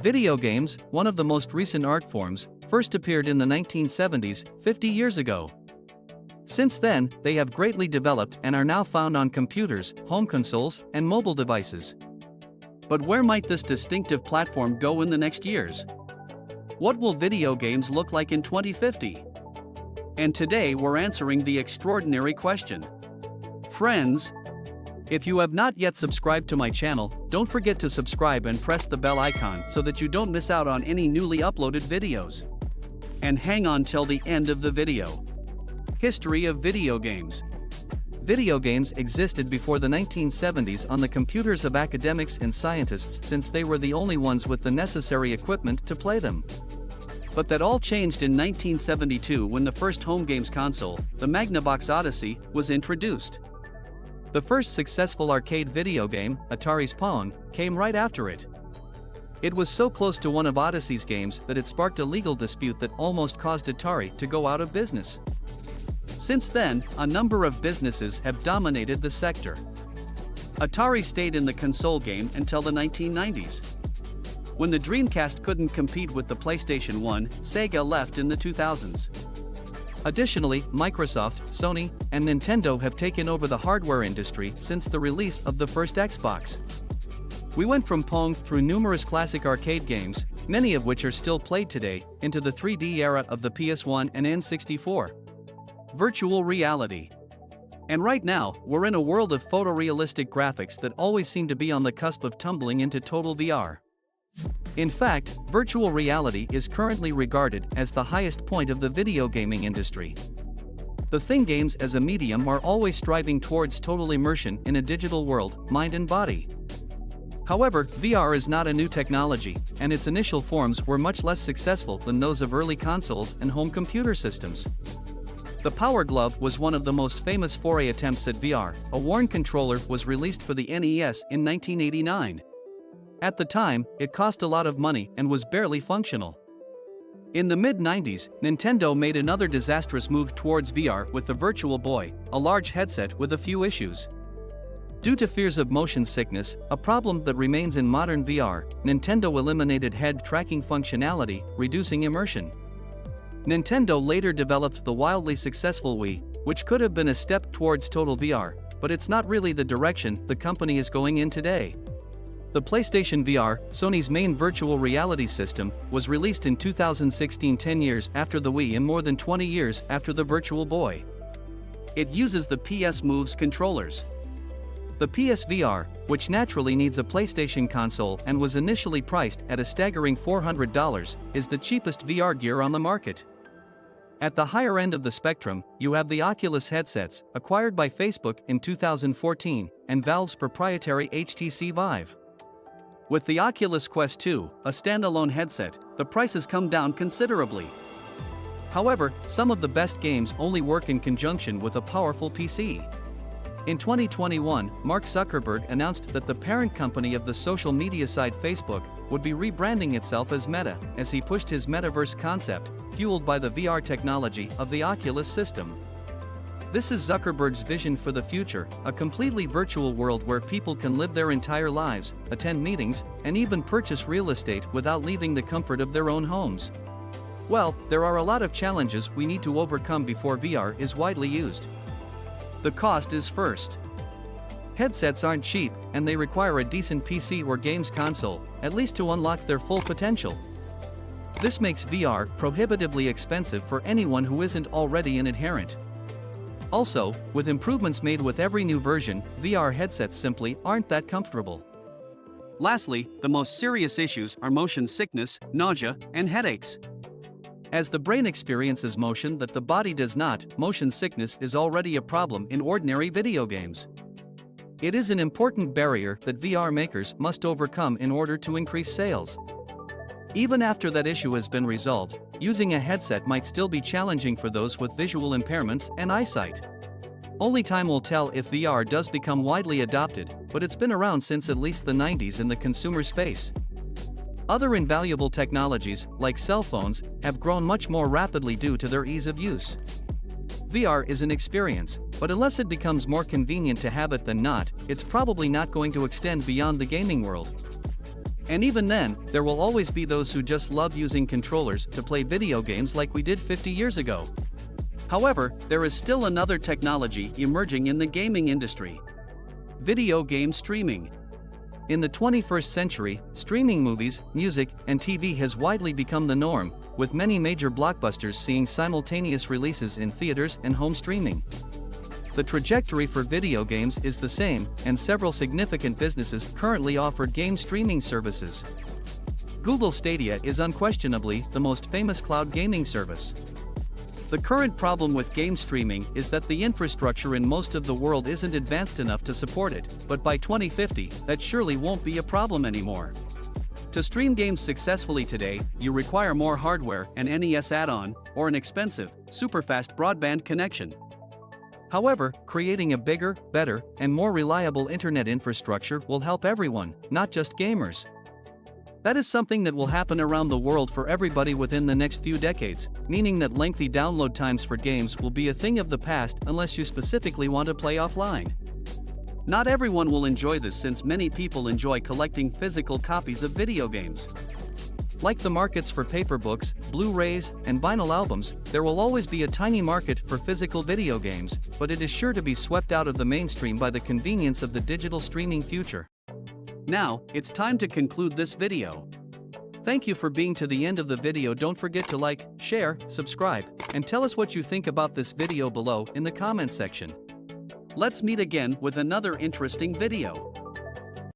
Video games, one of the most recent art forms, first appeared in the 1970s, 50 years ago. Since then, they have greatly developed and are now found on computers, home consoles, and mobile devices. But where might this distinctive platform go in the next years? What will video games look like in 2050? And today we're answering the extraordinary question. Friends, if you have not yet subscribed to my channel, don't forget to subscribe and press the bell icon so that you don't miss out on any newly uploaded videos. And hang on till the end of the video. History of video games. Video games existed before the 1970s on the computers of academics and scientists, since they were the only ones with the necessary equipment to play them. But that all changed in 1972 when the first home games console, the Magnavox Odyssey, was introduced. The first successful arcade video game, Atari's Pong, came right after it. It was so close to one of Odyssey's games that it sparked a legal dispute that almost caused Atari to go out of business. Since then, a number of businesses have dominated the sector. Atari stayed in the console game until the 1990s. When the Dreamcast couldn't compete with the PlayStation 1, Sega left in the 2000s. Additionally, Microsoft, Sony, and Nintendo have taken over the hardware industry since the release of the first Xbox. We went from Pong through numerous classic arcade games, many of which are still played today, into the 3D era of the PS1 and N64. Virtual reality. And right now, we're in a world of photorealistic graphics that always seem to be on the cusp of tumbling into total VR. In fact, virtual reality is currently regarded as the highest point of the video gaming industry. The thing games as a medium are always striving towards total immersion in a digital world, mind and body. However, VR is not a new technology, and its initial forms were much less successful than those of early consoles and home computer systems. The Power Glove was one of the most famous foray attempts at VR. A worn controller was released for the NES in 1989. At the time, it cost a lot of money and was barely functional. In the mid-90s, Nintendo made another disastrous move towards VR with the Virtual Boy, a large headset with a few issues. Due to fears of motion sickness, a problem that remains in modern VR, Nintendo eliminated head tracking functionality, reducing immersion. Nintendo later developed the wildly successful Wii, which could have been a step towards total VR, but it's not really the direction the company is going in today. The PlayStation VR, Sony's main virtual reality system, was released in 2016, 10 years after the Wii and more than 20 years after the Virtual Boy. It uses the PS Move's controllers. The PSVR, which naturally needs a PlayStation console and was initially priced at a staggering $400, is the cheapest VR gear on the market. At the higher end of the spectrum, you have the Oculus headsets, acquired by Facebook in 2014, and Valve's proprietary HTC Vive. With the Oculus Quest 2, a standalone headset, the prices come down considerably. However, some of the best games only work in conjunction with a powerful PC. In 2021, Mark Zuckerberg announced that the parent company of the social media site Facebook would be rebranding itself as Meta, as he pushed his metaverse concept, fueled by the VR technology of the Oculus system. This is Zuckerberg's vision for the future, a completely virtual world where people can live their entire lives, attend meetings, and even purchase real estate without leaving the comfort of their own homes. Well, there are a lot of challenges we need to overcome before VR is widely used. The cost is first. Headsets aren't cheap, and they require a decent PC or games console, at least to unlock their full potential. This makes VR prohibitively expensive for anyone who isn't already an adherent. Also, with improvements made with every new version, VR headsets simply aren't that comfortable. Lastly, the most serious issues are motion sickness, nausea, and headaches. As the brain experiences motion that the body does not, motion sickness is already a problem in ordinary video games. It is an important barrier that VR makers must overcome in order to increase sales. Even after that issue has been resolved, using a headset might still be challenging for those with visual impairments and eyesight. Only time will tell if VR does become widely adopted, but it's been around since at least the 90s in the consumer space. Other invaluable technologies, like cell phones, have grown much more rapidly due to their ease of use. VR is an experience, but unless it becomes more convenient to have it than not, it's probably not going to extend beyond the gaming world. And even then, there will always be those who just love using controllers to play video games like we did 50 years ago. However, there is still another technology emerging in the gaming industry: video game streaming. In the 21st century, streaming movies, music, and TV has widely become the norm, with many major blockbusters seeing simultaneous releases in theaters and home streaming. The trajectory for video games is the same, and several significant businesses currently offer game streaming services. Google Stadia is unquestionably the most famous cloud gaming service. The current problem with game streaming is that the infrastructure in most of the world isn't advanced enough to support it, but by 2050, that surely won't be a problem anymore. To stream games successfully today, you require more hardware, an NES add-on, or an expensive, super-fast broadband connection. However, creating a bigger, better, and more reliable internet infrastructure will help everyone, not just gamers. That is something that will happen around the world for everybody within the next few decades, meaning that lengthy download times for games will be a thing of the past unless you specifically want to play offline. Not everyone will enjoy this, since many people enjoy collecting physical copies of video games. Like the markets for paper books, Blu-rays, and vinyl albums, there will always be a tiny market for physical video games, but it is sure to be swept out of the mainstream by the convenience of the digital streaming future. Now, it's time to conclude this video. Thank you for being to the end of the video. Don't forget to like, share, subscribe, and tell us what you think about this video below in the comment section. Let's meet again with another interesting video.